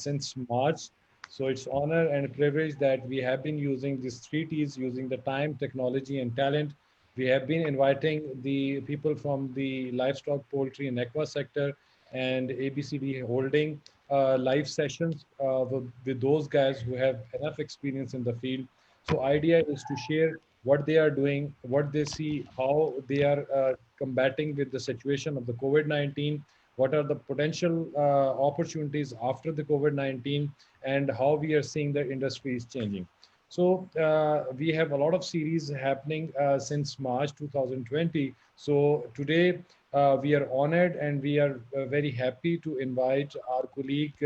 since March. So it's honor and a privilege that we have been using these three T's, using the time, technology, and talent. We have been inviting the people from the livestock, poultry, and aqua sector and ABCD holding live sessions with those guys who have enough experience in the field. So idea is to share what they are doing, what they see, how they are combating with the situation of the COVID-19, what are the potential opportunities after the COVID-19, and how we are seeing the industry is changing. So we have a lot of series happening since March 2020. So today we are honored and we are very happy to invite our colleague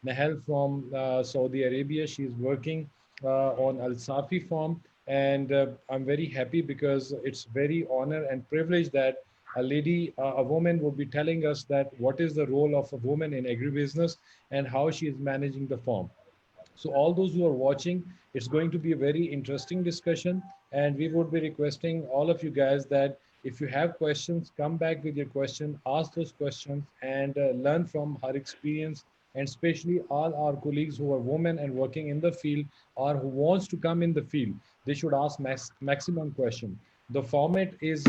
Nahal from Saudi Arabia. She's working on Al Safi farm, and I'm very happy because it's very honor and privilege that a lady, a woman will be telling us that what is the role of a woman in agribusiness and how she is managing the farm. So all those who are watching, it's going to be a very interesting discussion, and we would be requesting all of you guys that if you have questions, come back with your question, ask those questions, and learn from her experience. And especially all our colleagues who are women and working in the field or who wants to come in the field, they should ask maximum question. The format is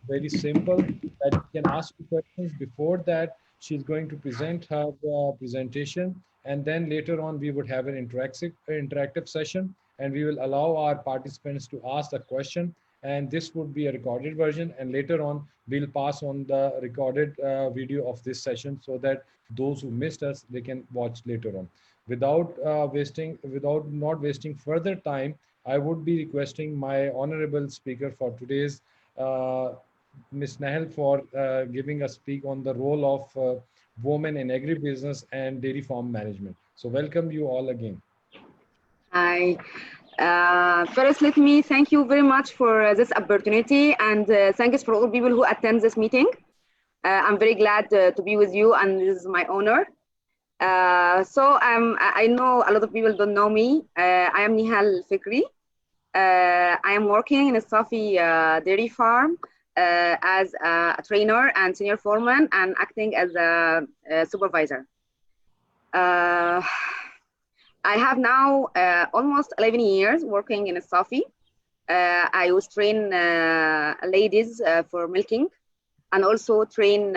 very simple, that you can ask questions. Before that, she's going to present her presentation, and then later on we would have an interactive session, and we will allow our participants to ask a question, and this would be a recorded version, and later on we'll pass on the recorded video of this session so that those who missed us, they can watch later on. Without not wasting further time, I would be requesting my honorable speaker for today's, Ms. Nahal, for giving a speak on the role of women in agribusiness and dairy farm management. So welcome you all again. Hi. First, let me thank you very much for this opportunity, and thanks for all people who attend this meeting. I'm very glad to be with you, and this is my honor. I know a lot of people don't know me. I am Nihal Fikri. I am working in a Safi dairy farm as a trainer and senior foreman, and acting as a supervisor. I have now almost 11 years working in a Safi. I was train ladies for milking, and also train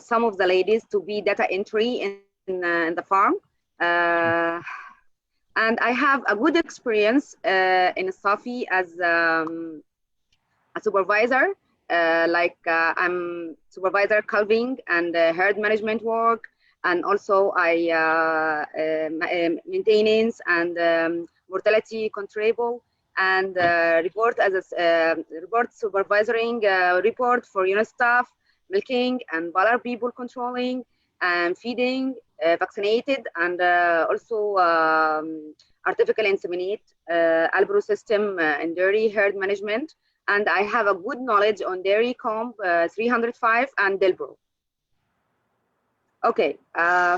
some of the ladies to be data entry in the farm. And I have a good experience in a Safi as a supervisor. I'm supervisor calving and herd management work, and also I maintenance and mortality control, and report as a report supervisoring report for unit staff, milking and baller people controlling and feeding, vaccinated, and also artificial inseminate, Albro system and dairy herd management. And I have a good knowledge on dairy comp 305 and Delbro. Okay,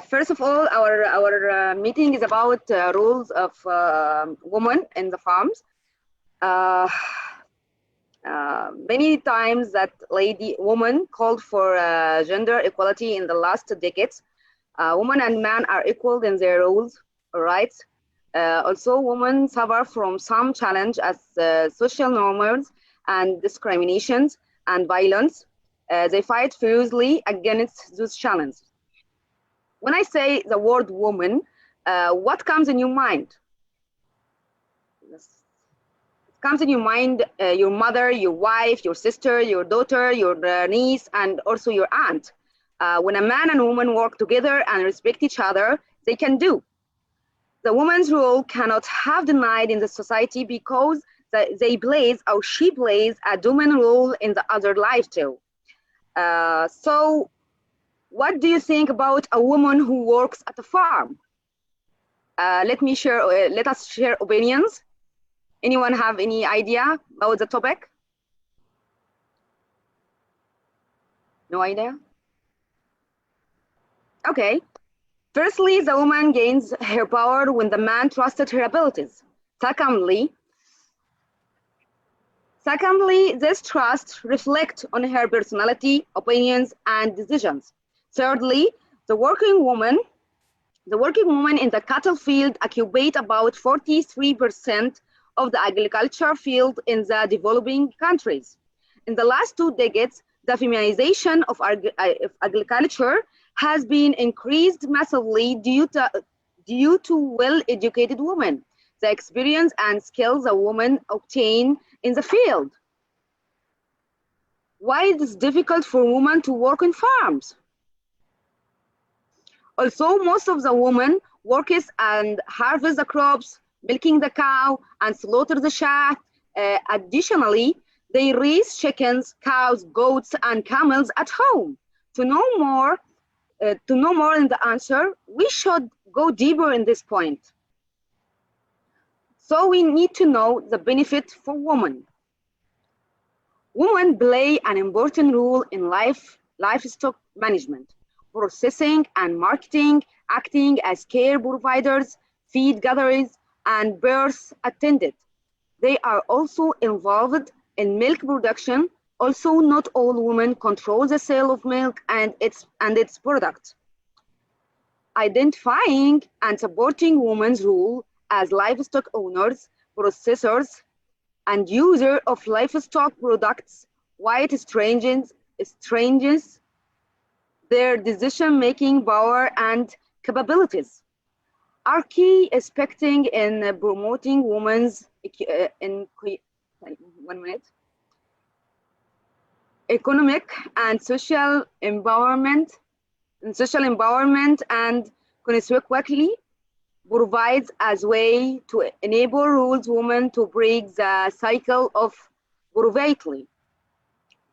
first of all, our meeting is about roles of women in the farms. Many times that woman called for gender equality in the last decades. Women and men are equal in their roles, rights. Also, women suffer from some challenge as social norms and discriminations and violence. They fight fiercely against those challenges. When I say the word woman, what comes in your mind? Comes in your mind your mother, your wife, your sister, your daughter, your niece, and also your aunt. When a man and woman work together and respect each other, they can do. The woman's role cannot have denied in the society because they plays or she plays a dominant role in the other life too. So what do you think about a woman who works at a farm? Let us share opinions. Anyone have any idea about the topic? No idea? Okay. Firstly, the woman gains her power when the man trusted her abilities. Secondly, this trust reflects on her personality, opinions, and decisions. Thirdly, the working woman The working women in the cattle field occupy about 43% of the agriculture field in the developing countries. In the last 2 decades, the feminization of agriculture has been increased massively due to well-educated women, the experience and skills a woman obtain in the field. Why it is difficult for women to work in farms? Also, most of the women works and harvest the crops, milking the cow, and slaughter the sheep. Additionally, they raise chickens, cows, goats, and camels at home. To know more, in the answer, we should go deeper in this point. So we need to know the benefit for women. Women play an important role in livestock management, processing and marketing, acting as care providers, feed gatherers, and birth attendants. They are also involved in milk production. Also, not all women control the sale of milk and its products. Identifying and supporting women's role as livestock owners, processors, and user of livestock products, while it strengthens their decision-making power and capabilities, are key aspects in promoting women's economic and social empowerment, and consequently provides as way to enable rules women to break the cycle of poverty.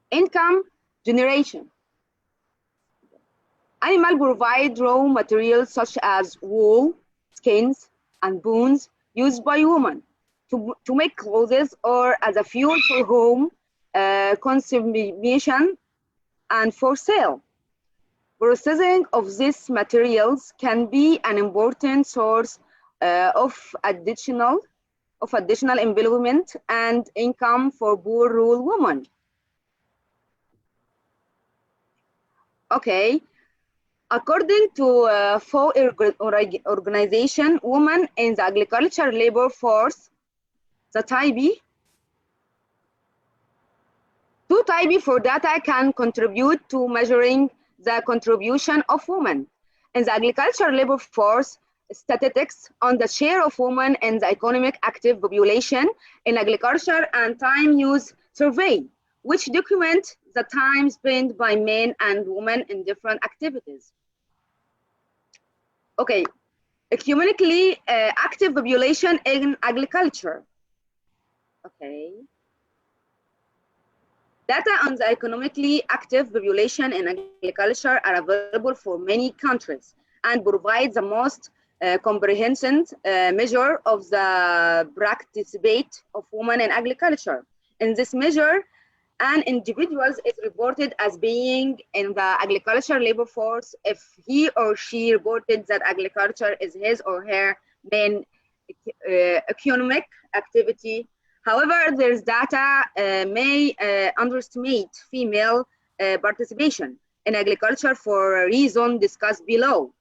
Income generation. Animals provide raw materials such as wool, skins, and bones used by women to make clothes or as a fuel for home consumption and for sale. Processing of these materials can be an important source of additional employment and income for poor rural women. Okay, according to FAO organization, women in the agricultural labor force, the TIBE, two TIBE for data can contribute to measuring the contribution of women in the agricultural labor force. Statistics on the share of women in the economic active population in agriculture and time use survey, which document the time spent by men and women in different activities. Okay, economically active population in agriculture. Okay. Data on the economically active population in agriculture are available for many countries and provide the most comprehensive measure of the participation of women in agriculture. In this measure, an individual is reported as being in the agricultural labor force if he or she reported that agriculture is his or her main economic activity. However, there's data may underestimate female participation in agriculture for a reason discussed below.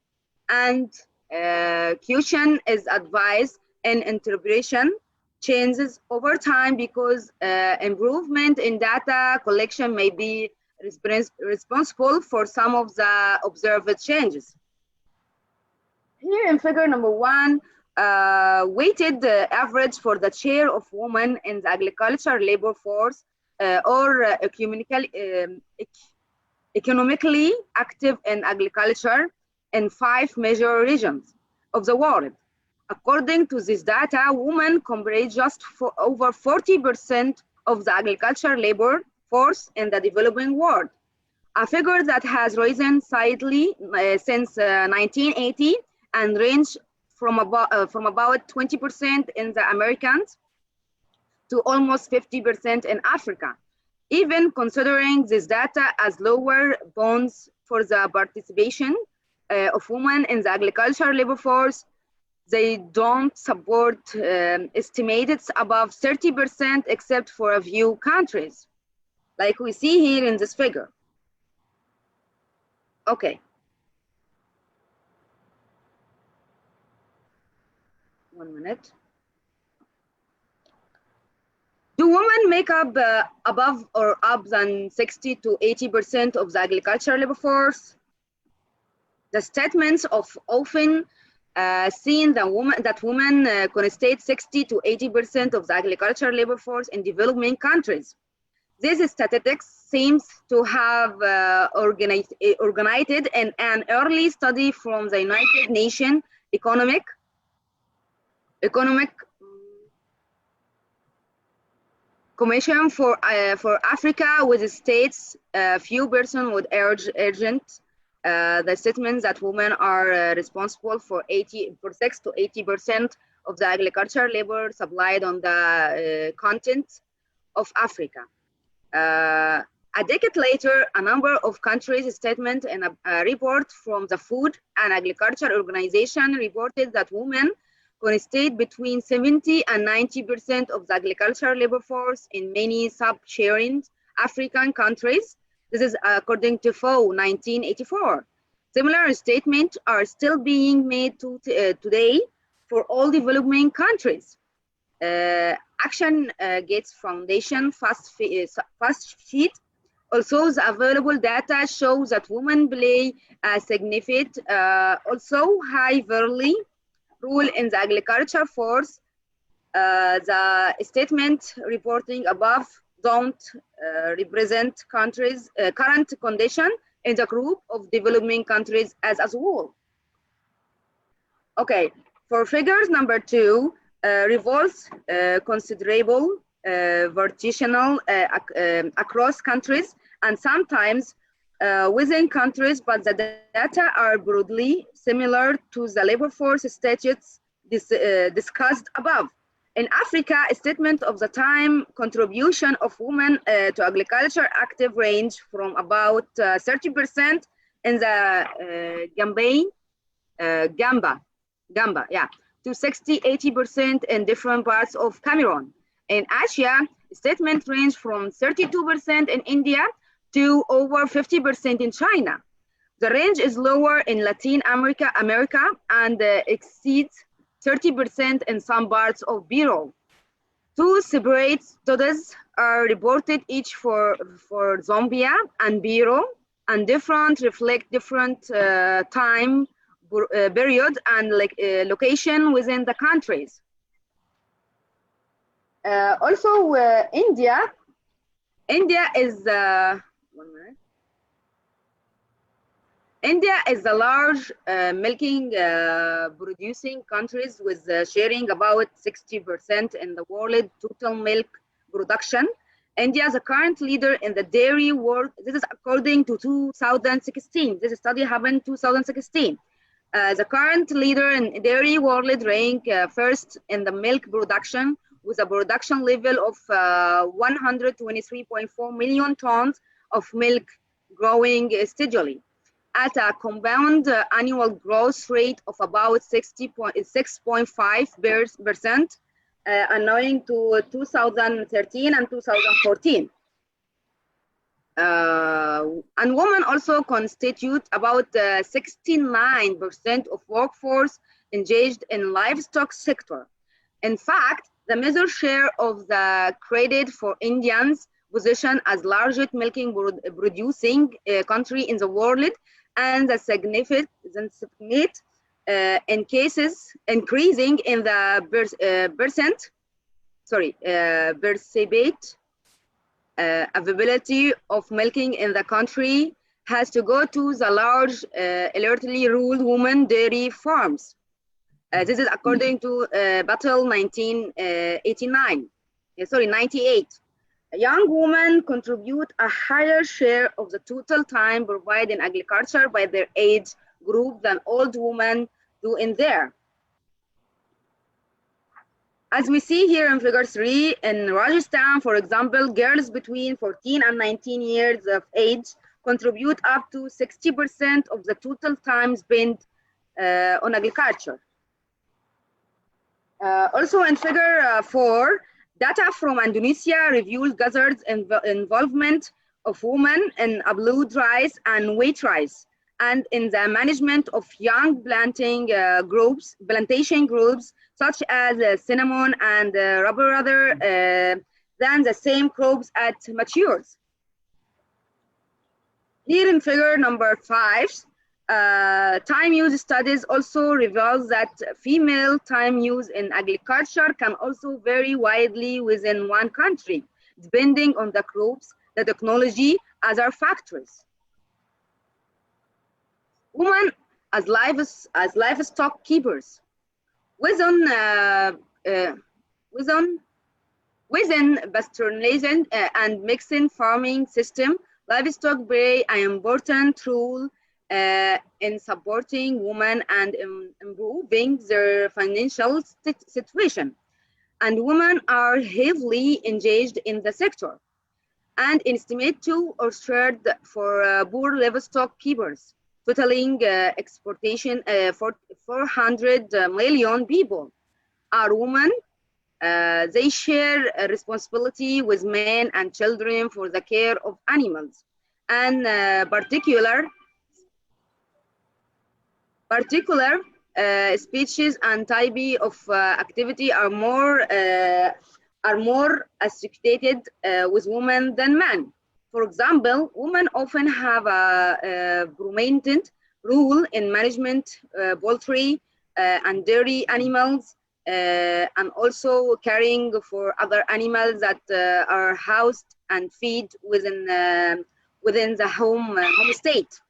And caution is advised in interpretation changes over time because improvement in data collection may be responsible for some of the observed changes. Here in figure number 1, weighted average for the share of women in the agricultural labor force or economically active in agriculture in 5 major regions of the world. According to this data, women comprise just for over 40% of the agricultural labor force in the developing world, a figure that has risen slightly since 1980 and ranged from about 20% in the Americas to almost 50% in Africa. Even considering this data as lower bounds for the participation of women in the agricultural labor force, they don't support estimates above 30% except for a few countries, like we see here in this figure. Okay. 1 minute. Do women make up above or up than 60 to 80% of the agricultural labor force? The statements of often seen that women constitute 60 to 80% of the agricultural labor force in developing countries. This statistics seems to have organized in an early study from the United Nations Economic Commission for Africa, which states few persons would urgent the statement that women are responsible for 6 to 80% of the agricultural labor supplied on the continent of Africa. A decade later, a number of countries' statement in a report from the Food and Agriculture Organization reported that women constitute between 70 and 90% of the agricultural labor force in many sub-Saharan African countries. This is according to FAO 1984. Similar statements are still being made today for all developing countries. Action Gates Foundation fast sheet also the available data shows that women play a significant, also high value role in the agriculture force. The statement reporting above don't represent countries' current condition in the group of developing countries as a whole. Okay, for figures number 2, revolves considerable vertical across countries and sometimes within countries, but the data are broadly similar to the labor force statutes discussed above. In Africa, a statement of the time contribution of women to agriculture active range from about 30% in the Gamba, yeah, to 60–80% in different parts of Cameroon. In Asia, statement range from 32% in India to over 50% in China. The range is lower in Latin America and exceeds 30% in some parts of Europe. Two separate studies are reported each for Zambia and Peru, and reflect different time period and location within the countries. Also, India is 1 minute. India is the large milking producing countries with sharing about 60% in the world total milk production. India is a current leader in the dairy world. This is according to 2016. This study happened 2016. The current leader in dairy world rank first in the milk production with a production level of 123.4 million tons of milk, growing steadily at a compound annual growth rate of about 6.5%, annouing to 2013 and 2014. And women also constitute about 69% of workforce engaged in livestock sector. In fact, the major share of the credit for Indians position as largest milking producing country in the world, and the significant in cases increasing in the perceived availability of milking in the country has to go to the large elderly ruled women dairy farms. This is according to Battle 98. Young women contribute a higher share of the total time provided in agriculture by their age group than old women do in there. As we see here in figure 3, in Rajasthan, for example, girls between 14 and 19 years of age contribute up to 60% of the total time spent on agriculture. Also in figure 4, data from Indonesia reveals gathered involvement of women in upload rice and wheat rice. and in the management of young plantation groups, such as cinnamon and rubber rather than the same crops at matures. Here in figure number 5, time use studies also reveals that female time use in agriculture can also vary widely within one country, depending on the crops, the technology, other factors. Women as livestock keepers. Within, uh, within, within pasteurization and mixing farming system, livestock play an important role in supporting women and improving their financial situation. And women are heavily engaged in the sector and estimate to or shared for poor livestock keepers, totaling exportation for 400 million people are women. They share a responsibility with men and children for the care of animals, and particular species and type of activity are more associated with women than men. For example, women often have a prominent role in management poultry and dairy animals, and also caring for other animals that are housed and feed within the home state.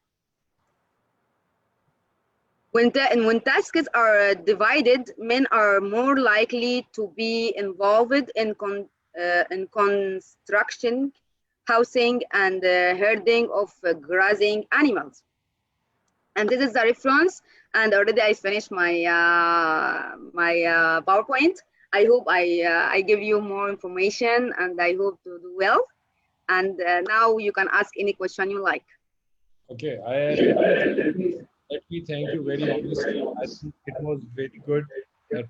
When tasks are divided, men are more likely to be involved in construction, housing, and herding of grazing animals. And this is the reference. And already I finished my PowerPoint. I hope I give you more information, and I hope to do well. And now you can ask any question you like. Okay, let me thank you very honestly. I think it was very good.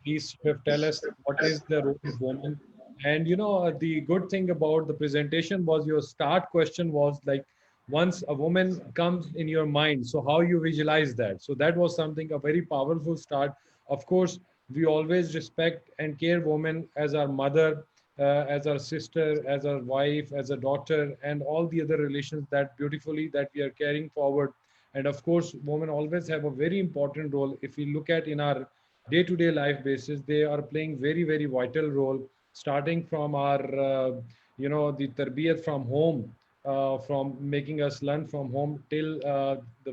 Please tell us what is the role of women. And the good thing about the presentation was your start question was like, once a woman comes in your mind, so how you visualize that. So that was something, a very powerful start. Of course, we always respect and care women as our mother, as our sister, as our wife, as a daughter, and all the other relations that beautifully that we are carrying forward. And of course, women always have a very important role. If we look at in our day-to-day life basis, they are playing very, very vital role, starting from our, the tarbiyat from home, from making us learn from home till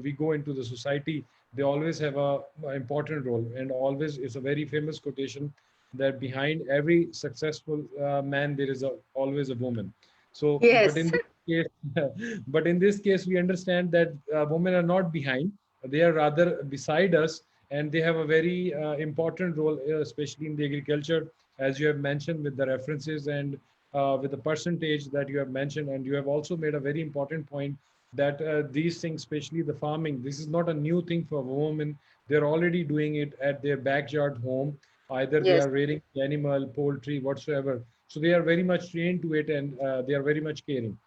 we go into the society. They always have a important role, and always is a very famous quotation that behind every successful man there is always a woman. So, but in Yes, this case, but in this case, we understand that women are not behind; they are rather beside us, and they have a very important role, especially in the agriculture, as you have mentioned with the references and with the percentage that you have mentioned, and you have also made a very important point that these things, especially the farming, this is not a new thing for women. They're already doing it at their backyard home. Either they yes, are rearing animal, poultry, whatsoever. So they are very much trained to it, and they are very much caring.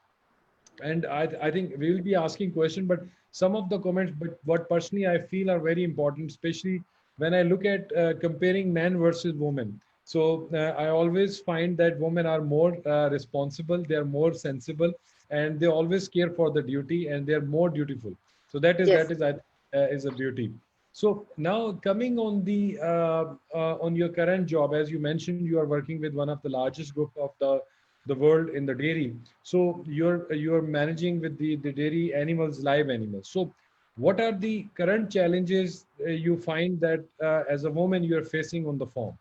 And I think we will be asking questions, but some of the comments, but what personally I feel are very important, especially when I look at comparing men versus women. So I always find that women are more responsible, they are more sensible, and they always care for the duty, and they are more dutiful. So yes. that is a beauty. So now coming on the on your current job, as you mentioned, you are working with one of the largest group of the world in the dairy. So you're managing with the dairy animals, live animals. So what are the current challenges you find that as a woman you are facing on the farm?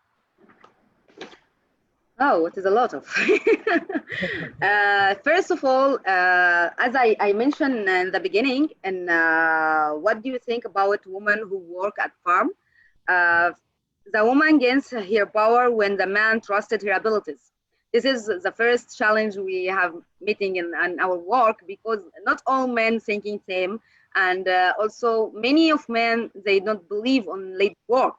Oh, it is a lot of. First of all, as I mentioned in the beginning, and what do you think about women who work at farm? Uh, the woman gains her power when the man trusted her abilities. This is the first challenge we have meeting in our work, because not all men thinking same, and also many of men they don't believe on late work.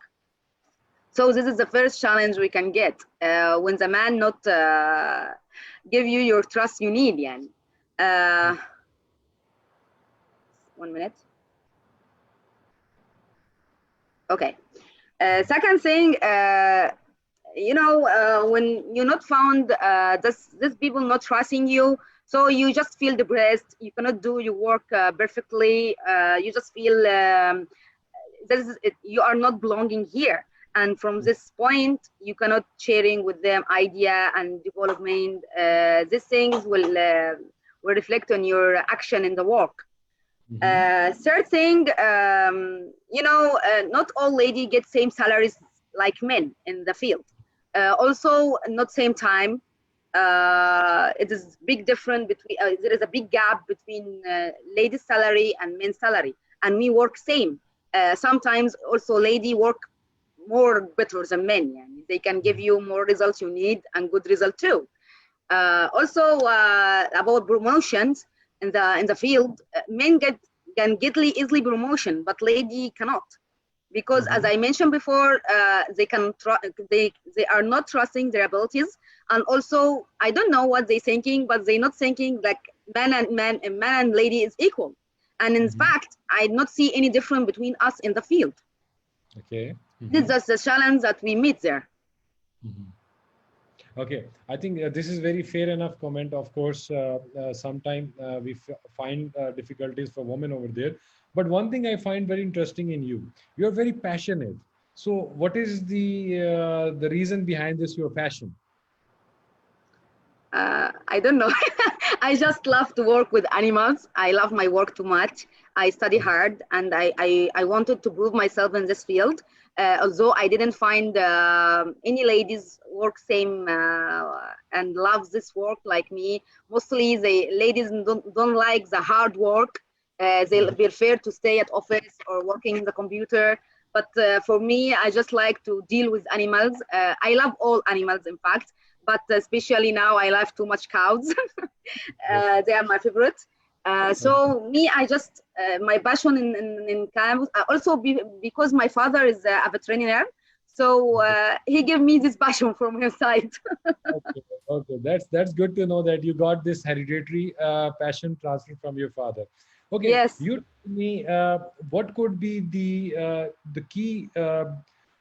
So this is the first challenge we can get when the man not give you your trust you need. Yani. Uh, 1 minute. Okay. Second thing, when you're not found, this people not trusting you, so you just feel depressed. You cannot do your work perfectly. You just feel you are not belonging here. And from this point, you cannot sharing with them idea and development. These things will reflect on your action in the work. Mm-hmm. Third thing, not all ladies get same salaries like men in the field. Also, not same time. It is big difference between. There is a big gap between ladies' salary and men's salary, and we work same. Sometimes also lady work more better than men. Yani. They can give you more results you need and good result too. Also about promotions in the field, men can get easily promotion, but lady cannot, because as Mm-hmm. I mentioned before, they are not trusting their abilities, and also I don't know what they thinking, but they not thinking like man and lady is equal, and in Mm-hmm. fact I not see any difference between us in the field. Okay. This Mm-hmm. is the challenge that we meet there. Mm-hmm. Okay, I think this is very fair enough comment. Of course, sometimes we find difficulties for women over there. But one thing I find very interesting in you, you are very passionate. So, what is the reason behind this? Your passion? I don't know. I just love to work with animals. I love my work too much. I study Okay. hard, and I wanted to prove myself in this field. Although I didn't find any ladies work same and love this work like me. Mostly the ladies don't like the hard work. They Mhm. prefer to stay at office or working in the computer. But for me, I just like to deal with animals. I love all animals, in fact, but especially now I love too much cows. They are my favorite. Okay. So me, I just my passion in cows. Also because my father is a veterinarian, so Okay. he gave me this passion from his side. Okay. Okay. That's good to know that you got this hereditary passion transfer from your father. Okay, Yes. you tell me what could be the key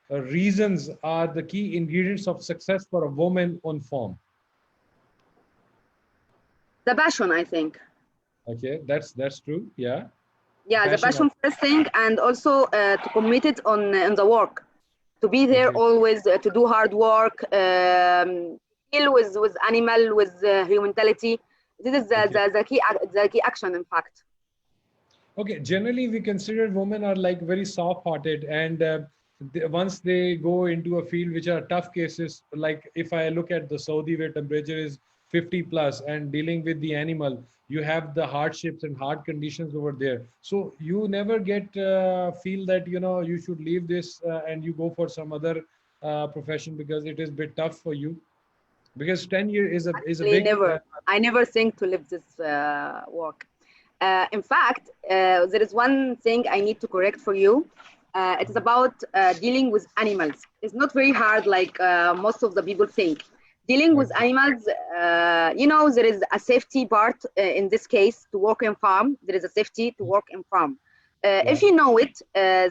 reasons are the key ingredients of success for a woman on farm. The passion, I think. Okay, that's true. Yeah, the Yeah, the passion of. passion first thing, and also to commit it on the work, to be there Okay. always, to do hard work, deal with animal, with humanity. This is Okay. the key action, in fact. Okay, generally we consider women are like very soft-hearted, and once they go into a field which are tough cases, like if I look at the Saudi where temperature is 50 plus and dealing with the animal, you have the hardships and hard conditions over there. So you never get feel that you should leave this and you go for some other profession because it is a bit tough for you. Because 10 year is a Actually, big. never. I never think to leave this work. In fact, there is one thing I need to correct for you. It is about dealing with animals. It's not very hard like most of the people think. Dealing with Okay. animals, there is a safety part in this case to work in farm. There is a safety to work in farm. If Yeah. you know it,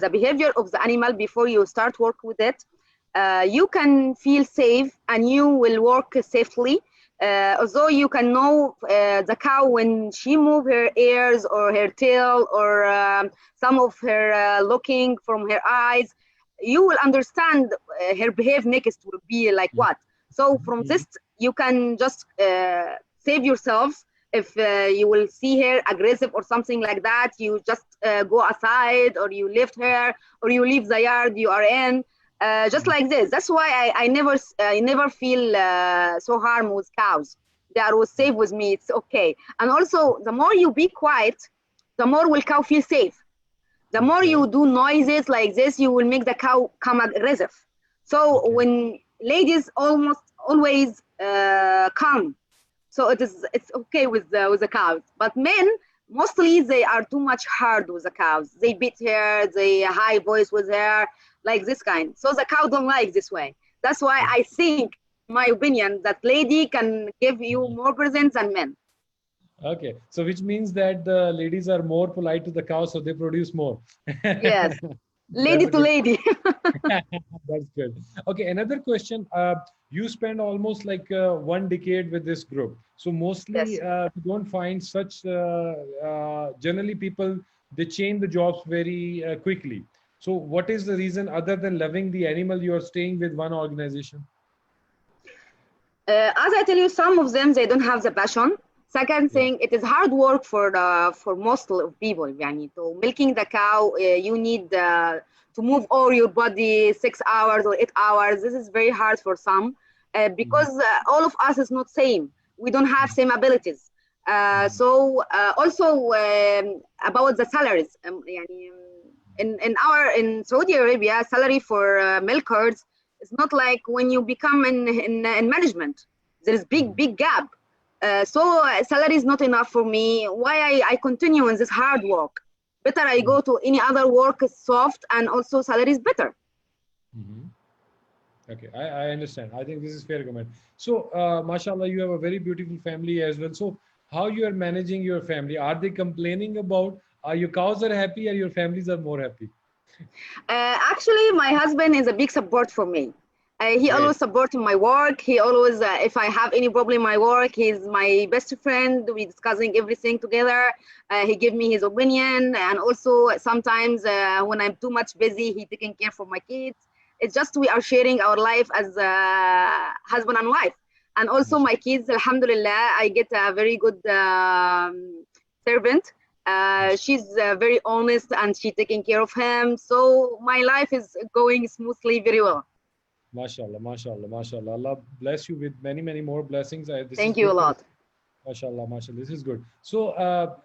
the behavior of the animal before you start work with it, you can feel safe and you will work safely. Although you can know the cow when she move her ears or her tail or some of her looking from her eyes, you will understand her behavior next will be like Mhm. what. So from Mhm. this, you can just save yourself. If you will see her aggressive or something like that, you just go aside, or you lift her, or you leave the yard you are in, just like this. That's why I never feel so harm with cows. They are always safe with me. It's okay. And also, the more you be quiet, the more will cow feel safe. The more you Okay. do noises like this, you will make the cow come aggressive. So Okay. when ladies almost always calm, so it's okay with the cows. But men mostly they are too much hard with the cows. They beat her, they high voice with her, like this kind. So the cow don't like this way. That's why I think, in my opinion, that lady can give you more presents than men. Okay. So which means that the ladies are more polite to the cow, so they produce more. Yes. Lady That's a to good. lady. That's good. Okay, another question. You spend almost like 1 decade with this group. So mostly Yes. we don't find such, generally people, they change the jobs very quickly. So what is the reason other than loving the animal you are staying with one organization? As I tell you, some of them they don't have the passion. Second Yeah. thing, it is hard work for most of people. Yani, to milking the cow, you need to move all your body 6 hours or 8 hours. This is very hard for some Mhm, because all of us is not same. We don't have mhm, same abilities. mhm, So also about the salaries. Yani, in Saudi Arabia, salary for milkers it's not like when you become in management. There is mhm, big gap. So salary is not enough for me. Why I continue in this hard work? Better I mhm, go to any other work is soft and also salary is better. mhm. Okay, I understand. I think this is fair comment. So, mashallah, you have a very beautiful family as well. So, how you are managing your family? Are they complaining about? Are your cows are happy, or your families are more happy? Actually, my husband is a big support for me. He Great. always supports my work. He always, if I have any problem in my work, he's my best friend. We discussing everything together. He give me his opinion, and also sometimes when I'm too much busy, he taking care for my kids. It's just we are sharing our life as husband and wife. And also my Mashallah. kids, alhamdulillah, I get a very good servant. She's very honest and she taking care of him. So my life is going smoothly very well. Mashallah, mashallah, mashallah. Allah bless you with many, many more blessings. This is Thank you a good to, lot. mashallah, mashallah. This is good. So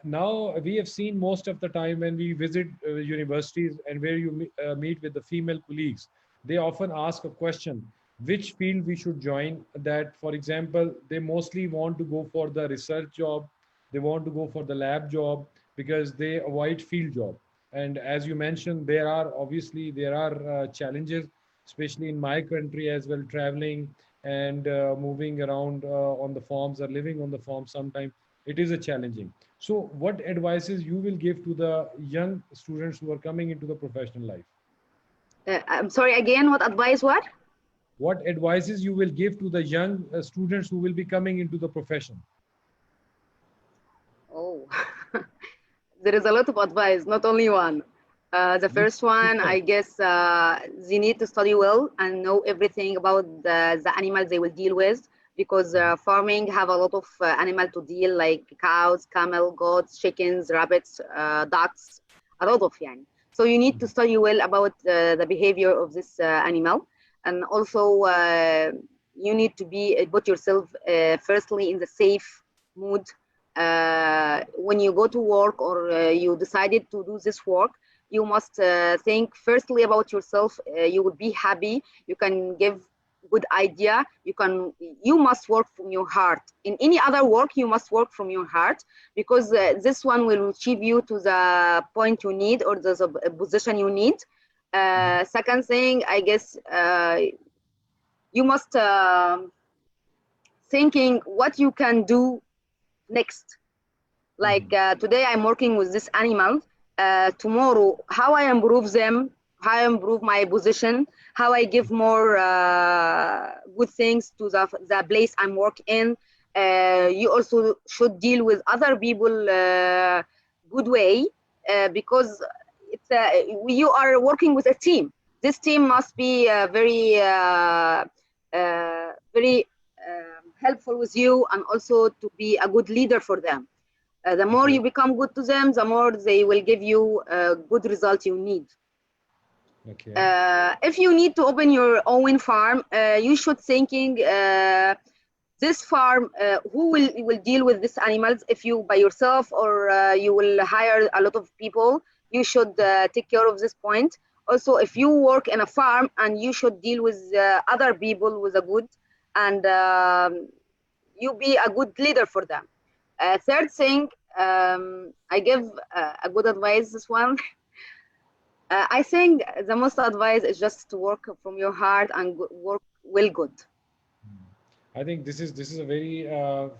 now we have seen most of the time when we visit universities and where you meet with the female colleagues, they often ask a question, which field we should join. That, for example, they mostly want to go for the research job, they want to go for the lab job because they avoid field job. And as you mentioned, there are challenges, especially in my country as well, traveling and moving around on the farms or living on the farm sometimes it is a challenging. So what advices you will give to the young students who are coming into the professional life? I'm sorry again, what advice, what? What advices you will give to the young students who will be coming into the profession? Oh, there is a lot of advice, not only one. The You first one, prefer. I guess, they need to study well and know everything about the animals they will deal with because farming have a lot of animal to deal like cows, camel, goats, chickens, rabbits, ducks, a lot of yani. So you need to study well about the behavior of this animal and also you need to be put yourself firstly in the safe mood when you go to work or you decided to do this work, you must think firstly about yourself. You will be happy. You can give good idea. You must work from your heart. In any other work, you must work from your heart because this one will achieve you to the point you need or the position you need. Mhm, Second thing, I guess you must thinking what you can do next. Like mhm, today, I'm working with this animal. Tomorrow, how I improve them, how I improve my position, how I give more good things to the place I'm working in. You also should deal with other people good way because you are working with a team. This team must be very helpful with you and also to be a good leader for them. The more you okay, become good to them, the more they will give you a good result you need. okay. If you need to open your own farm, you should thinking this farm, who will deal with these animals? If you by yourself or you will hire a lot of people, you should take care of this point. Also, if you work in a farm and you should deal with other people with a good and you be a good leader for them. Third thing, I give a good advice. This one, I think the most advice is just to work from your heart and work well good. I think this is a very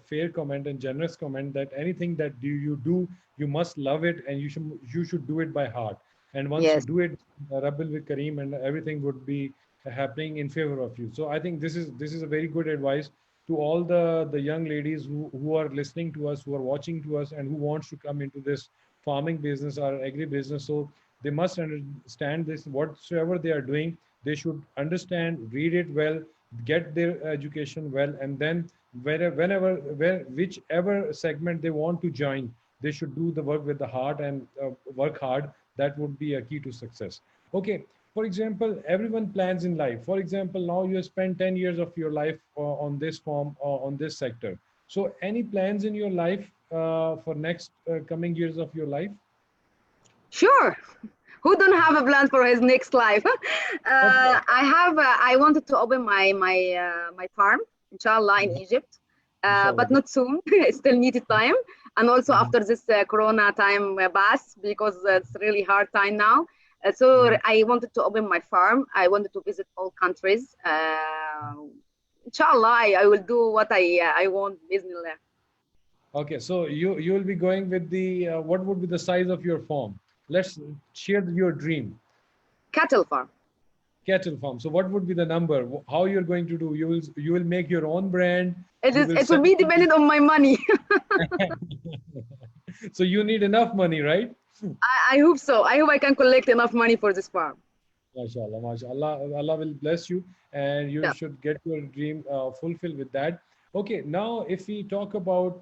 fair comment and generous comment that anything that you do, you must love it and you should do it by heart. And once you Yes. do it, Rabbil with Kareem, and everything would be happening in favor of you. So I think this is a very good advice to all the young ladies who are listening to us, who are watching to us, and who wants to come into this farming business or agri business. So they must understand this. Whatsoever they are doing, they should understand, read it well, get their education well, and then whichever segment they want to join, they should do the work with the heart and work hard. That would be a key to success. Okay, for example, everyone plans in life. For example, now you have spent 10 years of your life on this form or on this sector. So any plans in your life for next coming years of your life? Sure. Who don't have a plan for his next life? Of course, I wanted to open my farm, inshallah, in Egypt, inshallah. but not soon. It still needed time, and also Mhm, after this Corona time pass, because it's really hard time now. So mhm. I wanted to open my farm. I wanted to visit all countries. Inshallah, I will do what I want. Bismillah. Okay, so you will be going with the what would be the size of your farm? Let's share your dream. Cattle farm. Cattle farm. So what would be the number? How you're going to do? You will make your own brand. It You is. will It sell will be to the. dependent on my money. So you need enough money, right? I hope so. I hope I can collect enough money for this farm. MashaAllah, MashaAllah. Allah will bless you, and you Yeah. should get your dream fulfilled with that. Okay, now if we talk about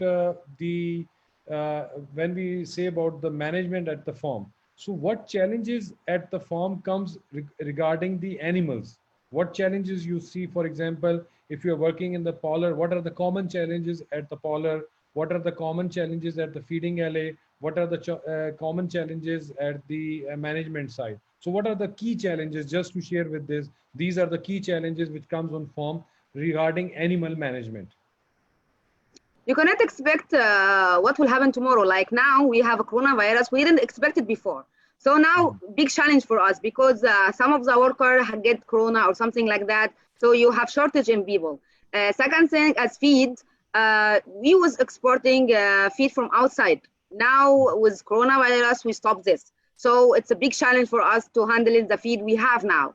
the when we say about the management at the farm, so what challenges at the farm comes regarding the animals? What challenges you see, for example, if you're working in the parlor, what are the common challenges at the parlor? What are the common challenges at the feeding alley? What are the common challenges at the management side? So what are the key challenges, just to share with this? These are the key challenges which comes on form regarding animal management. You cannot expect what will happen tomorrow. Like now, we have a coronavirus. We didn't expect it before. So now, Mhm. big challenge for us because some of the workers get corona or something like that. So you have shortage in people. Second thing, as feed, we was exporting feed from outside. Now with coronavirus, we stopped this. So it's a big challenge for us to handle the feed we have now.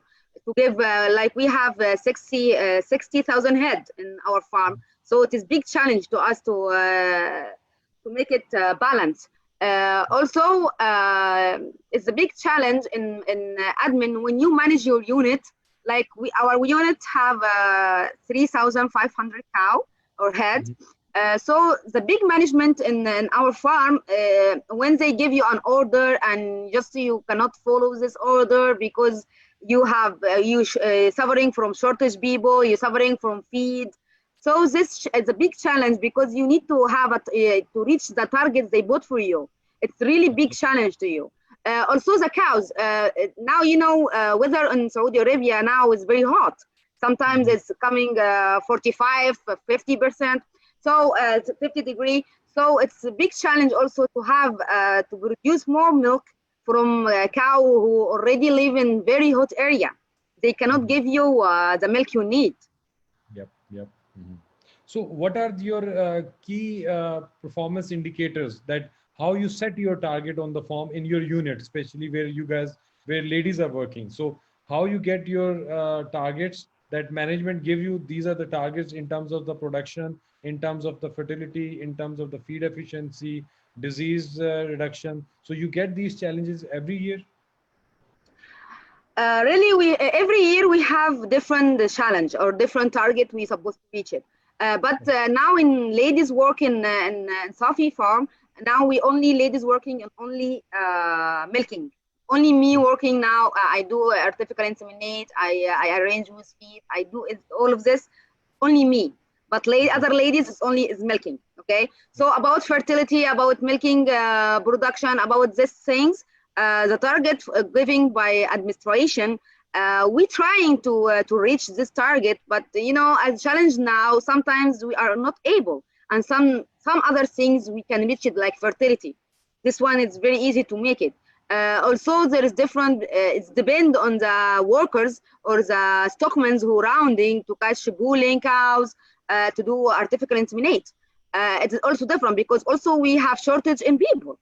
To give like we have 60,000 head in our farm, so it is big challenge to us to make it balance. Also, it's a big challenge in admin when you manage your unit. Like our unit have 3,500 cow or head. Mhm. So the big management in our farm, when they give you an order and just you cannot follow this order because you have suffering from shortage people, you're suffering from feed. So this is a big challenge because you need to have to reach the targets they put for you. It's really big challenge to you. Also the cows. Now you know weather in Saudi Arabia now is very hot. Sometimes Mhm. it's coming 45, 50%. So 50 degree. So it's a big challenge also to have to produce more milk from a cow who already live in very hot area. They cannot Mhm. give you the milk you need. Yep, yep. Mhm. So, what are your key performance indicators that how you set your target on the farm in your unit, especially where ladies are working? So, how you get your targets that management give you? These are the targets in terms of the production, in terms of the fertility, in terms of the feed efficiency, disease reduction. So, you get these challenges every year. Really, we every year we have different challenge or different target we supposed to reach it. But now in ladies work in Safi farm, now we only ladies working in only milking. Only me working now. I do artificial inseminate. I arrange with feed. I do all of this. Only me. But Okay. other ladies is only is milking. Okay. So about fertility, about milking production, about these things, the target given by administration, we trying to reach this target, but you know, as challenge now, sometimes we are not able, and some other things we can reach it like fertility. This one is very easy to make it. Also, there is different. It's depend on the workers or the stockmen who rounding to catch bulling cows to do artificial inseminate. It is also different because also we have shortage in people,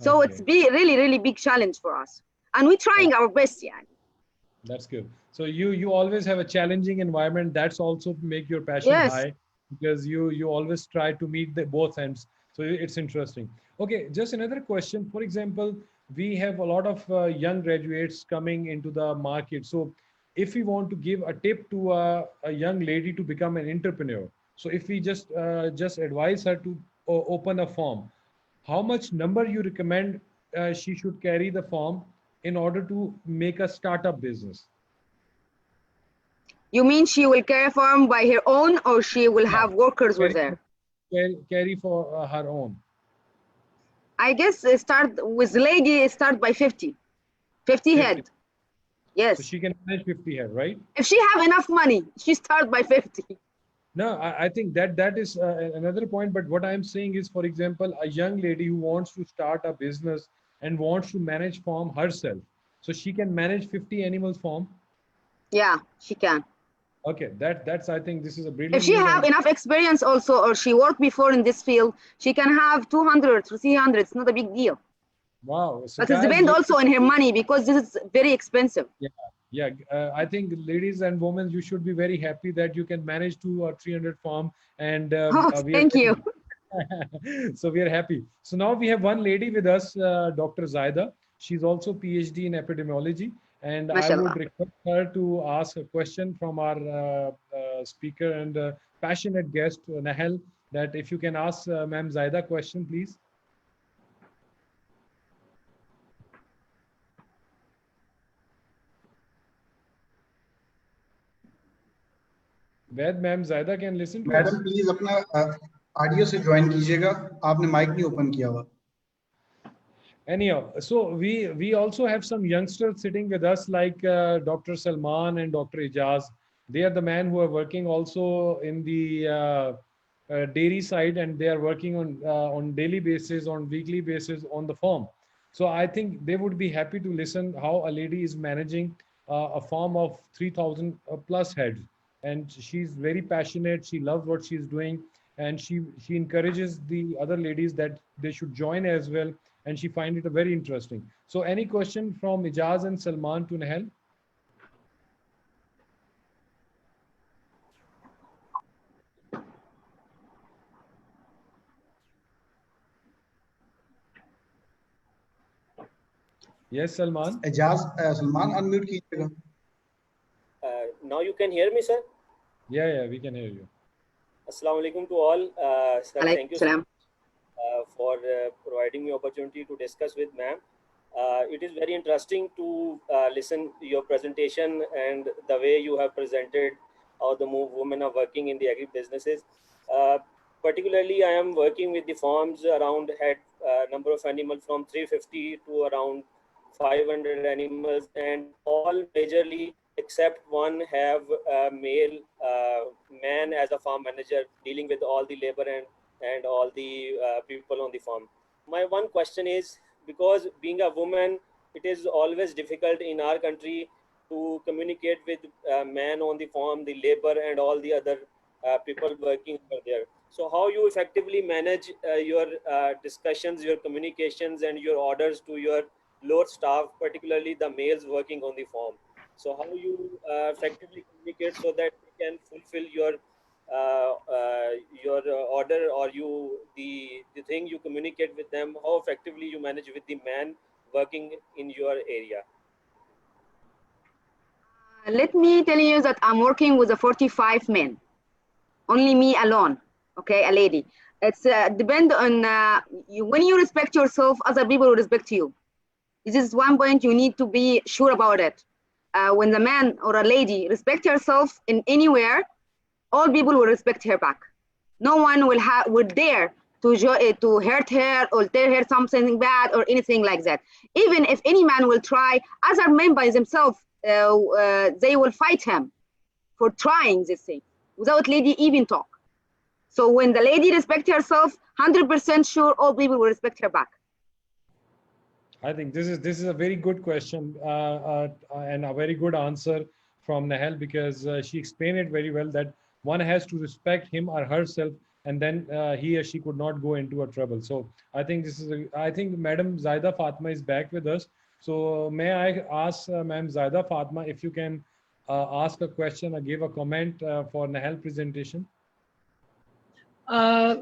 so it's Okay. be really, really big challenge for us. and we're trying our best. Yeah. That's good. So you always have a challenging environment. That's also make your passion Yes. high, because you always try to meet the both ends. So it's interesting. Okay, just another question. For example, we have a lot of young graduates coming into the market. So if we want to give a tip to a young lady to become an entrepreneur, so if we just advise her to open a firm, how much number you recommend she should carry the firm in order to make a startup business? You mean she will carry farm by her own, or she will Yeah, have workers with carry her? carry for her own. I guess start with lady, start by 50. 50 50. head. So Yes. she can manage 50 here, right? If she have enough money, she start by 50. No, I think that is another point. But what I'm saying is, for example, a young lady who wants to start a business and wants to manage farm herself, so she can manage 50 animals farm. Yeah, she can. Okay, that's I think this is a If brilliant she news. have And enough experience also, or she worked before in this field, she can have 200 to 300. It's not a big deal. wow, so But it guys, depends also ladies, on her money, because this is very expensive. yeah, yeah. I think ladies and women, you should be very happy that you can manage 2 or 300 farm, and Oh, we are thank very you. so we are happy. So now we have one lady with us, Dr. Zaida. She's also PhD in epidemiology, and I would Mashallah. request her to ask a question from our speaker and passionate guest, Nahel, that if you can ask Ma'am Zaida question, please. Where Ma'am Zaida can listen to madam us. Please अपना audio से join कीजिएगा आपने mic नहीं open किया हुआ Anyhow, so we also have some youngsters sitting with us, like Dr. Salman and Dr. Ijaz. They are the men who are working also in the dairy side, and they are working on daily basis, on weekly basis on the farm. So I think they would be happy to listen how a lady is managing a farm of 3,000 plus heads, and she's very passionate. She loves what she's doing, and she encourages the other ladies that they should join as well, and she find it a very interesting. So any question from Ijaz and Salman to Nahel? Yes, Salman. Ejaz Salman unmute कीजिएगा Now you can hear me, sir. Yeah, we can hear you. Assalamu alaikum to all. Sir, Alaikum thank you salam. for providing me opportunity to discuss with ma'am. It is very interesting to listen your presentation and the way you have presented how the women are working in the agri businesses. Particularly, I am working with the farms around had number of animals from 350 to around 500 animals, and all majorly except one have a male man as a farm manager dealing with all the labor and all the people on the farm. My one question is, because being a woman, it is always difficult in our country to communicate with men on the farm, the labor, and all the other people working over there. So how you effectively manage your discussions, your communications, and your orders to your lower staff, particularly the males working on the farm? So how you effectively communicate so that they can fulfill your order, or the thing you communicate with them, how effectively you manage with the man working in your area? Let me tell you that I'm working with a 45 men, only me alone. Okay, a lady. It's depend on when you respect yourself, other people will respect you. This is one point you need to be sure about it. When the man or a lady respect herself in anywhere, all people will respect her back. No one will dare to hurt her or tell her something bad or anything like that. Even if any man will try, other men by themselves, they will fight him for trying this thing without lady even talk. So when the lady respects herself, 100% sure all people will respect her back. I think this is a very good question and a very good answer from Nahel, because she explained it very well, that one has to respect him or herself, and then he or she could not go into a trouble. So I think I think Madam Zaida Fatma is back with us. So may I ask Ma'am Zaida Fatma if you can ask a question or give a comment for Nahal presentation? Uh,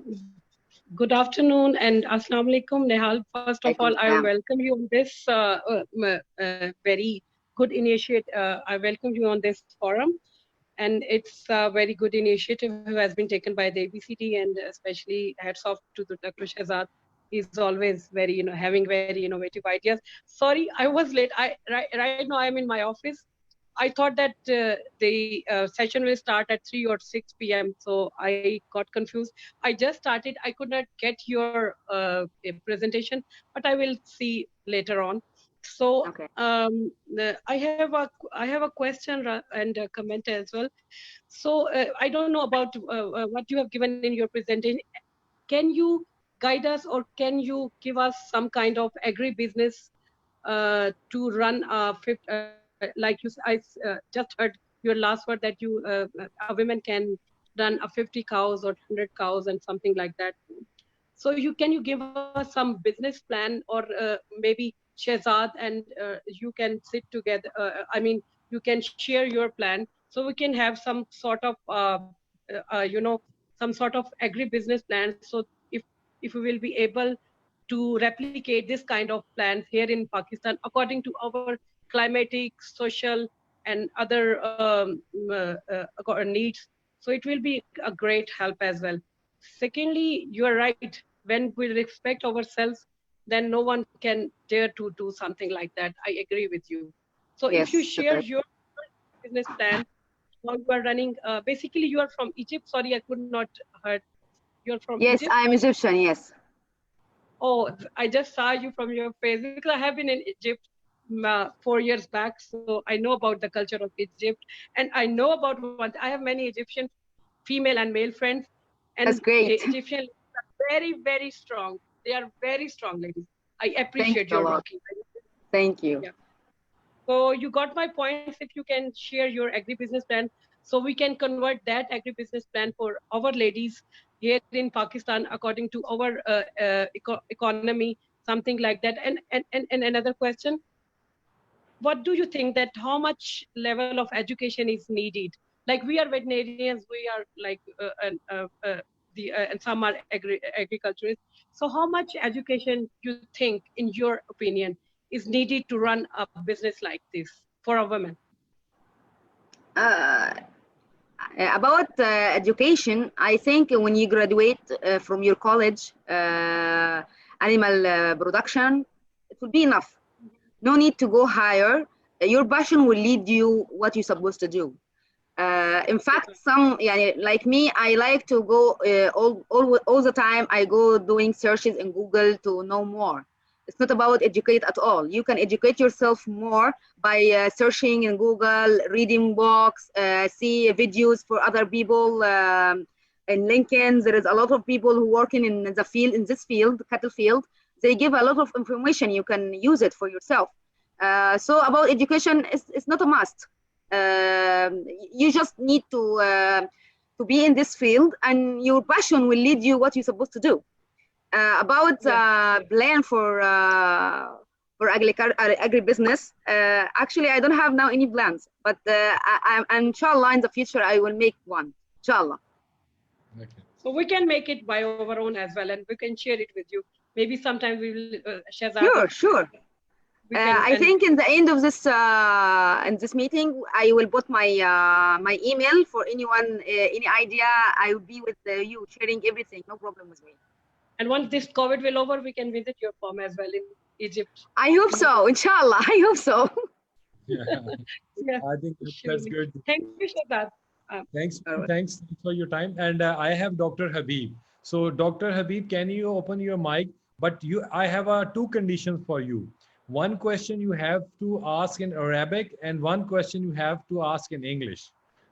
Good afternoon and Assalamu alaikum, Nehal. First of all, Alaikum I salam. welcome you on this very good initiative. I welcome you on this forum, and it's a very good initiative who has been taken by the ABCD, and especially hats off to the Dr. Shahzad. He's always very, having very innovative ideas. Sorry, I was late. Right now I'm in my office. I thought that the session will start at 3 or 6 p.m. So I got confused. I just started. I could not get your presentation, but I will see later on. So Okay. I have a question and a comment as well. So I don't know about what you have given in your presentation. Can you guide us, or can you give us some kind of agribusiness to run like I just heard your last word that a woman can run a 50 cows or 100 cows and something like that. So can you give us some business plan, or maybe Shehzad, and you can sit together. I mean, you can share your plan, so we can have some sort of some sort of agribusiness plan. So if we will be able to replicate this kind of plans here in Pakistan according to our climatic, social, and other needs. So it will be a great help as well. Secondly, you are right. When we respect ourselves, then no one can dare to do something like that. I agree with you. So if you Yes, share that's right. your business plan, how you are running, basically you are from Egypt. Sorry, I could not heard. You're from Yes, Egypt. I'm Egyptian. Yes. Oh, I just saw you from your face because I have been in Egypt 4 years back, so I know about the culture of Egypt, and I know about one. I have many Egyptian female and male friends, That's and great. Egyptian ladies are very, very strong. They are very strong ladies. I Thank appreciate you a your lot. rocking. Thank you. Yeah. So you got my points. If you can share your agribusiness plan, so we can convert that agribusiness plan for our ladies here in Pakistan according to our economy, something like that. And another question: what do you think that how much level of education is needed? Like we are veterinarians, we are like and some are agriculturists. So how much education you think, in your opinion, is needed to run a business like this for a woman? Uh, about education, I think when you graduate from your college, animal production, it will be enough. No need to go higher. Your passion will lead you what you're supposed to do. In fact, like me, I like to go all the time. I go doing searches in Google to know more. It's not about educate at all. You can educate yourself more by searching in Google, reading books, see videos for other people. In LinkedIn, there is a lot of people who working in the field, in this field, cattle field. They give a lot of information. You can use it for yourself. So about education, it's not a must. You just need to be in this field, and your passion will lead you what you're supposed to do. About Yeah. plan for agribusiness, actually I don't have now any plans, but inshallah in the future I will make one. Inshallah. Okay. So we can make it by our own as well, and we can share it with you. Maybe sometime we will, Shahzad, or Sure, sure. we can. I think in the end of this in this meeting, I will put my email for anyone any idea. I will be with you sharing everything. No problem with me. And once this COVID will over, we can visit your farm as well in Egypt. I hope so. Inshallah, I hope so. Yeah, Yeah, I think that's surely. good. Thank you, Shahzad. Thanks, All right. thanks for your time. And I have Dr. Habib. So, Dr. Habib, can you open your mic? But I have two conditions for you. One question you have to ask in Arabic, and one question you have to ask in English.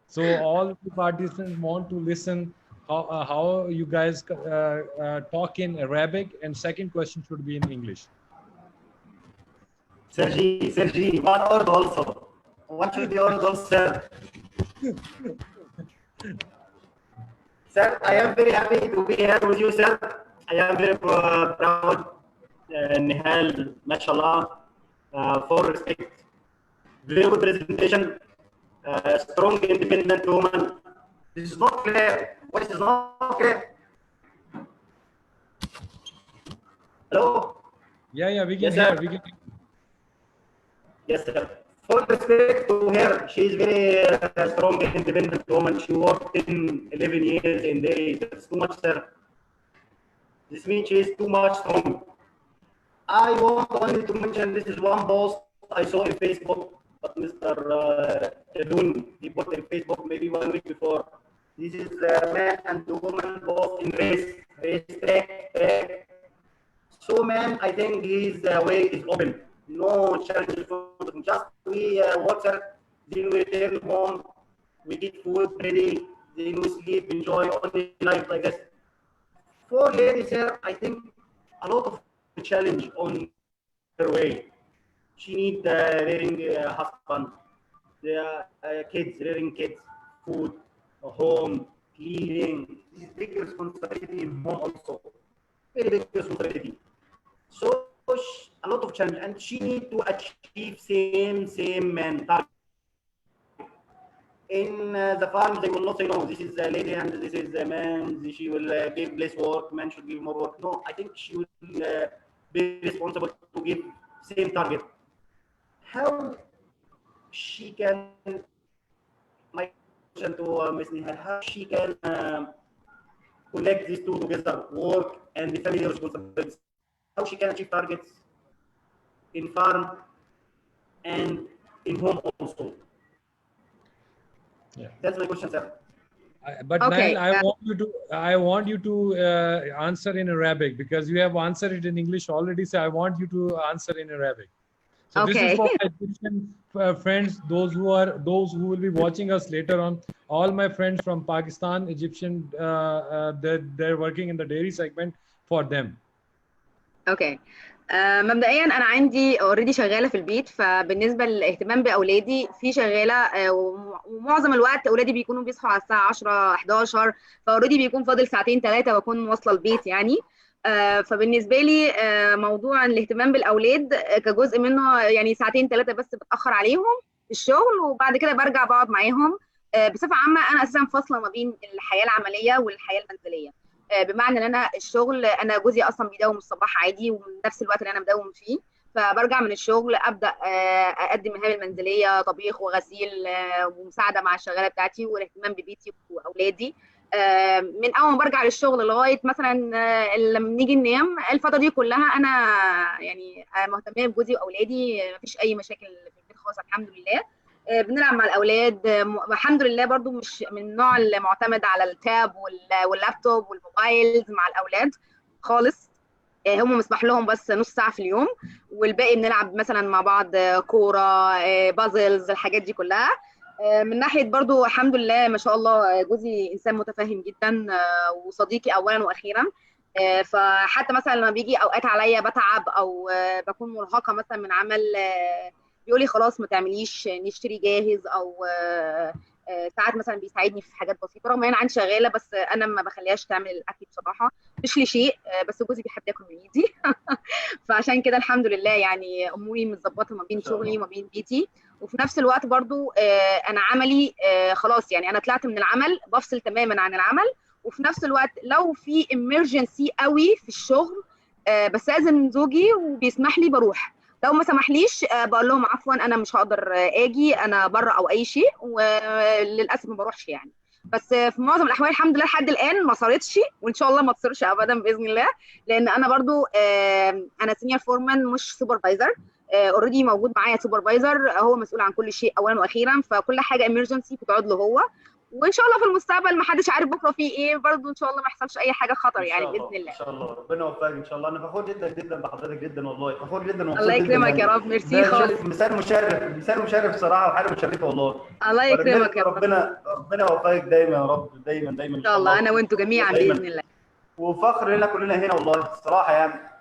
So, all the participants want to listen how you guys talk in Arabic, and second question should be in English. Sergi, one word also. What should be your word, sir? Sir, I am very happy to be here with you, sir. I am very proud. Nihal, mashallah. for respect. Very good presentation. Strong, independent woman. This is not clear. Voice is not clear. Hello. Yeah, we can Yes, hear. sir. We can. Yes, sir. Full respect to her. She is very strong, independent woman. She worked in 11 years in dairy. That's too much, sir. This means she is too much strong. I want only to mention this is one post I saw in Facebook, but Mr. Jadun, he put in Facebook maybe 1 week before. This is man and woman both in race track. So, man, I think his way is open. No challenges for them. Just we water, then we return home, we get food ready, then we sleep, enjoy only life like this. For ladies here, I think a lot of challenge on her way. She need rearing husband, kids, rearing kids, food, a home, cleaning. This is big responsibility in home also. Very big responsibility. So a lot of challenge, and she need to achieve same target. In the farm, they will not say no. This is a lady and this is a man. She will give less work. Man should give more work. No, I think she will be responsible to give same target. How she can, my question to Ms. Nihal, how she can connect these two together, work and the family responsibilities. How she can achieve targets in farm and in home also. Yeah. That's my question, sir. But Okay, Nile, I want you to answer in Arabic, because you have answered it in English already. So I want you to answer in Arabic. So this is Okay. for my Egyptian friends, those who will be watching us later on. All my friends from Pakistan, Egyptian, they're working in the dairy segment, for them. اوكي. مبدئيا انا عندي اوريدي شغاله في البيت، فبالنسبه للاهتمام باولادي في شغاله، ومعظم الوقت اولادي بيكونوا بيصحوا على الساعه 10 11، فاوريدي بيكون فاضل ساعتين ثلاثه واكون واصله البيت يعني. فبالنسبه لي موضوع الاهتمام بالاولاد كجزء منه يعني ساعتين ثلاثه بس بتاخر عليهم في الشغل، وبعد كده برجع بقعد معاهم. بصفه عامه انا اساسا فاصله ما بين الحياه العمليه والحياه المنزليه، بمعنى ان انا الشغل، انا جوزي اصلا بيداوم الصباح عادي ومن نفس الوقت اللي انا بداوم فيه، فبرجع من الشغل ابدا اقدم مهام المنزليه، طبيخ وغسيل ومساعده مع الشغاله بتاعتي والاهتمام ببيتي واولادي. من اول ما برجع للشغل لغايه مثلا لما نيجي ننام، الفتره دي كلها انا يعني مهتمه بجوزي واولادي، مفيش اي مشاكل في البيت خالص الحمد لله. بنلعب مع الاولاد، الحمد لله برضو مش من النوع اللي معتمد على التاب واللابتوب والموبايلز مع الاولاد خالص. هم مسمح لهم بس نص ساعه في اليوم، والباقي بنلعب مثلا مع بعض كوره، بازلز، الحاجات دي كلها. من ناحيه برضو الحمد لله ما شاء الله جوزي انسان متفهم جدا وصديقي اولا واخيرا. فحتى مثلا لما بيجي اوقات عليا بتعب او بكون مرهقه مثلا من عمل، بيقولي خلاص ما تعمليش، نشتري جاهز، او ساعات مثلا بيساعدني في حاجات بسيطه، رغم ان انا عندي شغاله بس انا ما بخليهاش تعمل الاكل بصراحه، مش لشيء بس جوزي بيحب ياكل من ايدي. فعشان كده الحمد لله يعني اموري متظبطه ما بين شغلي وما بين بيتي. وفي نفس الوقت برضو انا عملي خلاص يعني انا طلعت من العمل بفصل تماما عن العمل، وفي نفس الوقت لو في emergency قوي في الشغل بستأذن زوجي وبيسمح لي بروح، لو ما سمحليش بقول لهم عفوا انا مش هقدر اجي، انا بره او اي شيء، وللاسف ما بروحش يعني. بس في معظم الاحوال الحمد لله لحد الان ما صارتش، وان شاء الله ما تصيرش ابدا باذن الله، لان انا برضو انا سينيور فورمان مش سوبرفايزر، اوريدي موجود معايا سوبرفايزر هو مسؤول عن كل شيء اولا واخيرا، فكل حاجه امرجنسي بتقعد له هو، وان شاء الله في المستقبل ما حدش عارف بكره فيه ايه، برضو ان شاء الله ما يحصلش اي حاجه خطر يعني باذن الله. ان شاء الله ربنا يوفقك ان شاء الله. انا فخور جدا بحضرتك جدا والله، فخور جدا ومبسوط الله جدا يكرمك يعني. يا رب، ميرسي ده خالص. شوف مثال مشرف صراحه، وحاجه مشرفه والله. الله يكرمك يا رب. ربنا يوفقك دايما يا رب، دايما ان شاء الله انا وانتوا جميعا دايما. باذن الله. وفخر لنا كلنا هنا والله الصراحه يعني.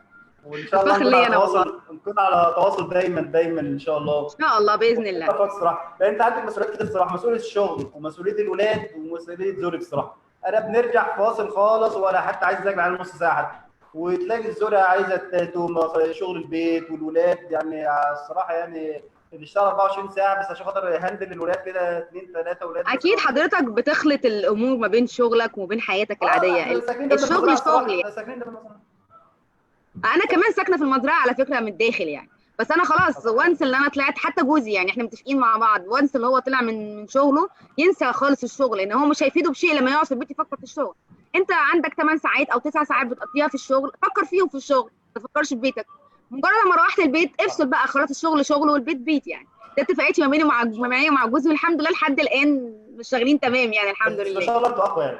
وان شاء الله الفخر ليا انا والله. نكون على تواصل دايما ان شاء الله. ان شاء الله باذن الله. الصراحه لان انت عندك مسؤوليات كتير الصراحه، مسؤوليه الشغل ومسؤوليه الاولاد ومسؤوليه زوجك الصراحه. انا بنرجع فاصل خالص، ولا حتى عايز اذاكر على نص ساعه حتى. وتلاقي الزوجه عايزه تقوم شغل البيت والولاد. يعني الصراحه يعني بنشتغل 24 ساعه بس عشان خاطر هندل الولاد كده 2 3 ولاد اكيد مثلا. حضرتك بتخلط الامور ما بين شغلك وما بين حياتك العاديه. احنا ساكنين جنب الشغل المزرعه شغل الصراحه، يعني. احنا ساكنين جنب المزرعه. انا كمان ساكنه في المزرعه على فكره من الداخل يعني. بس انا خلاص وانس اللي انا طلعت، حتى جوزي يعني احنا متفقين مع بعض، وانس اللي هو طلع من شغله ينسى خالص الشغل، لان هو مش هيفيده بشيء لما يقعد في البيت يفكر في الشغل. انت عندك 8 ساعات او 9 ساعات بتقضيها في الشغل، فكر فيهم في الشغل، ما تفكرش في بيتك. مجرد ما روحت البيت افصل بقى، خلاص الشغل شغل والبيت بيت يعني. ده اتفاقيتي ما بيني مع جوزي، والحمد لله لحد الان مش شغالين تمام يعني، الحمد بس ما لله. شاء الله انتوا اقوى يعني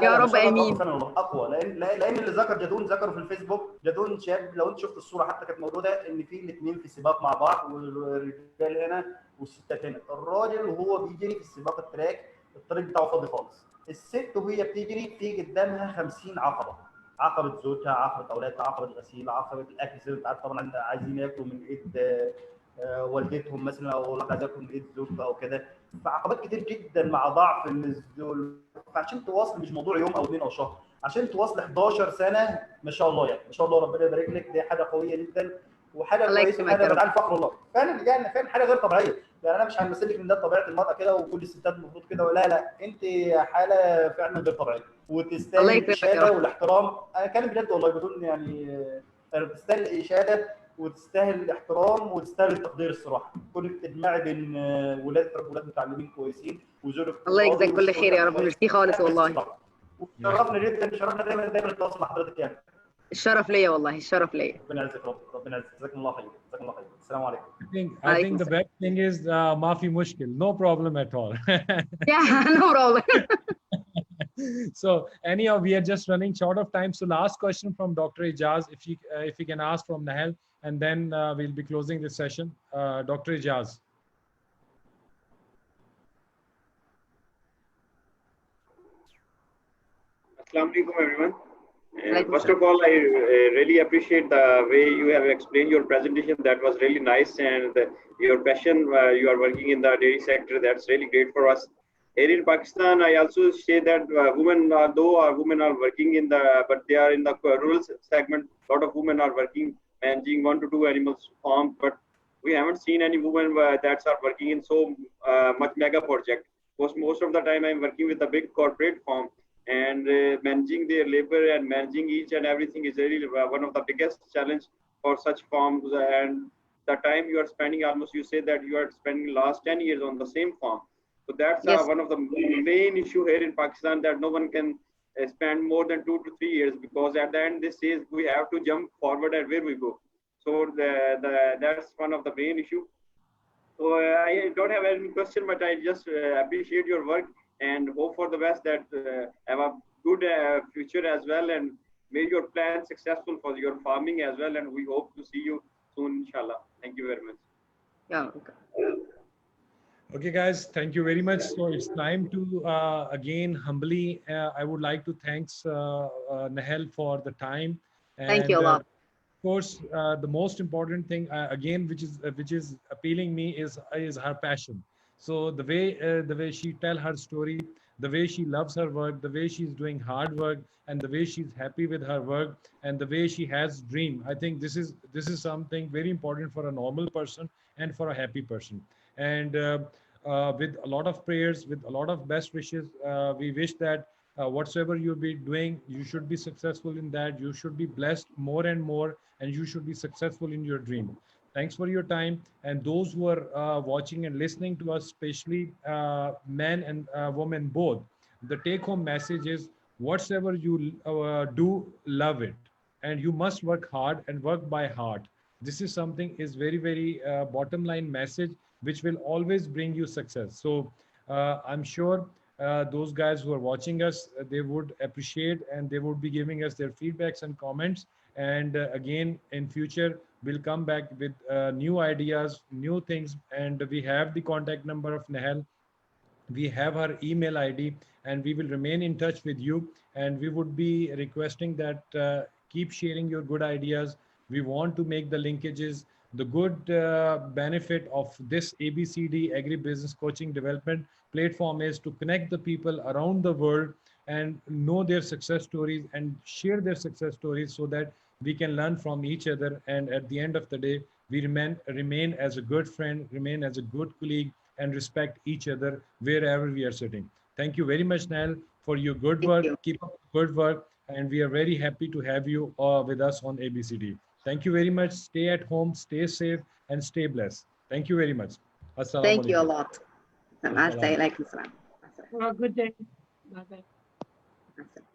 يا ما رب شاء الله انتوا اقوى امين. فعلا والله، اقوى. لان اللي ذكر جدون ذكره في الفيسبوك. جدون شاب، لو انت شفت الصوره حتى كانت موجوده ان في الاثنين في سباق مع بعض، والرجال هنا والستات هنا. الراجل وهو بيجري في السباق التراك الطريق بتاعه فاضي خالص. الست وهي بتجري في قدامها 50 عقبه، عقبه زوجها، عقبه اولادها، عقبه الغسيل، عقبه الاكل زي ما انت عارف طبعا عايزين ياكلوا من ايد والدتهم مثلا، او عايز ياكل من ايد زوجته او كده. فعقبات كتير جدا مع ضعف النزول. فعشان تواصل مش موضوع يوم او 2 او شهر، عشان تواصل 11 سنه ما شاء الله يعني، ما شاء الله ربنا يبارك لك. دي حاجه قويه جدا وحاجه الله كويسه يكرمك وحاجه يا رب. بدعي فخر والله. فعلا يعني فعلا حاجه غير طبيعيه. يعني انا مش هنمثل لك ان ده طبيعه المراه كده وكل الستات المفروض كده، لا لا، انت حاله فعلا غير طبيعيه الله وتستاهل يكرمك يا رب. الاشاده والاحترام. انا كان بجد والله بدون يعني تستاهل الاشاده وتستاهل الاحترام وتستاهل التقدير الصراحه. كونك تجمعي بين ولاد متعلمين كويسين وزوجك الله راضي يجزاك كل والشغل خير يا بتاعك رب، كويس، ميرسي خالص حاجه كويسه والله. الصراحه. Yeah. وشرفنا جدا، شرفنا دايما التواصل مع حضرتك يعني. الشرف ليا والله، الشرف ليا. ربنا يعزك رب، ربنا يعزك، جزاكم الله خير، جزاكم الله خير. السلام عليكم. I think عليكم the السلام. best thing is maafi mushkil, no problem at all. Yeah, no problem. So anyhow, we are just running short of time. So last question from Dr. Ijaz, if you can ask from Nahel, and then we'll be closing this session. Dr. Ijaz. Assalamu alaikum, everyone. عليكم First السلام. of all, I really appreciate the way you have explained your presentation. That was really nice, and your passion. You are working in the dairy sector. That's really great for us. Here in Pakistan, I also say that women, though women are working in the, but they are in the rural segment. A lot of women are working, managing 1 to 2 animals farm, but we haven't seen any women that are working in so much mega project. Most of the time, I'm working with a big corporate farm, and managing their labor and managing each and everything is really one of the biggest challenge for such farms. And the time you are spending, almost you say that you are spending last 10 years on the same farm. So that's Yes. one of the main issue here in Pakistan, that no one can spend more than 2 to 3 years, because at the end this says we have to jump forward and where we go. So that's one of the main issue. So I don't have any question, but I just appreciate your work and hope for the best, that have a good future as well, and make your plan successful for your farming as well. And we hope to see you soon, inshallah. Thank you very much. Yeah. Okay, guys, thank you very much. So it's time to again humbly, I would like to thanks Nahel for the time. Thank you a And lot. of course, the most important thing again, which is appealing me, is her passion. So the way she tell her story, the way she loves her work, the way she's doing hard work, and the way she's happy with her work, and the way she has dream. I think this is something very important for a normal person and for a happy person. And with a lot of prayers, with a lot of best wishes, we wish that whatsoever you'll be doing, you should be successful in that. You should be blessed more and more, and you should be successful in your dream. Thanks for your time. And those who are watching and listening to us, especially men and women both, the take home message is whatsoever you do, love it. And you must work hard and work by heart. This is something is very, very bottom line message, which will always bring you success. So I'm sure those guys who are watching us, they would appreciate, and they would be giving us their feedbacks and comments. And again, in future, we'll come back with new ideas, new things. And we have the contact number of Nehal, we have her email ID, and we will remain in touch with you. And we would be requesting that keep sharing your good ideas. We want to make the linkages. The good benefit of this ABCD Agribusiness Coaching Development platform is to connect the people around the world and know their success stories and share their success stories so that we can learn from each other. And at the end of the day, we remain as a good friend, remain as a good colleague, and respect each other wherever we are sitting. Thank you very much, Nail, for your good Thank work. you. Keep up the good work. And we are very happy to have you with us on ABCD. Thank you very much. Stay at home, stay safe, and stay blessed. Thank you very much. Assalamu Thank you a alaikum. lot. Assalamu Assalamualaikum. Have a good day. Bye bye. Assalaam.